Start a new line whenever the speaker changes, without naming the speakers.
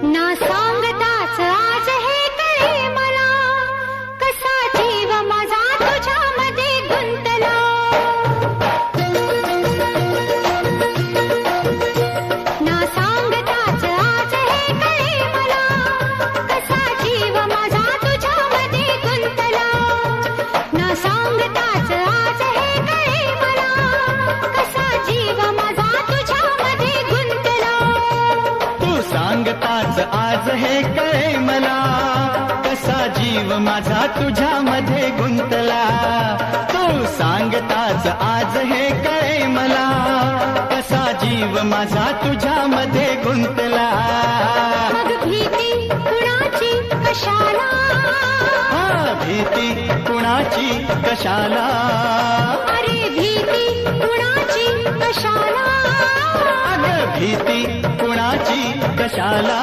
ना सांगताच आज हे कळे मला, कसा जीव माझा तुझ्यामध्ये गुंतला. ना सांगताच आज हे कळे मला, कसा जीव माझा तुझ्यामध्ये गुंतला. ना सांगताच आज हे कळे मला, कसा जीव माझा तुझ्यामध्ये गुंतला.
तू सांगताच आज हे कळे मला, कसा जीव माझा तुझ्यामध्ये गुंतला. तू सांगताच आज हे कळे मला, कसा जीव माझा तुझ्यामध्ये गुंतला.
मग भीती कुणाची कशाला,
भीती कुणाची कशाला.
अरे भीती कुणाची कशाला.
अगं भीती कुणाची कशाला.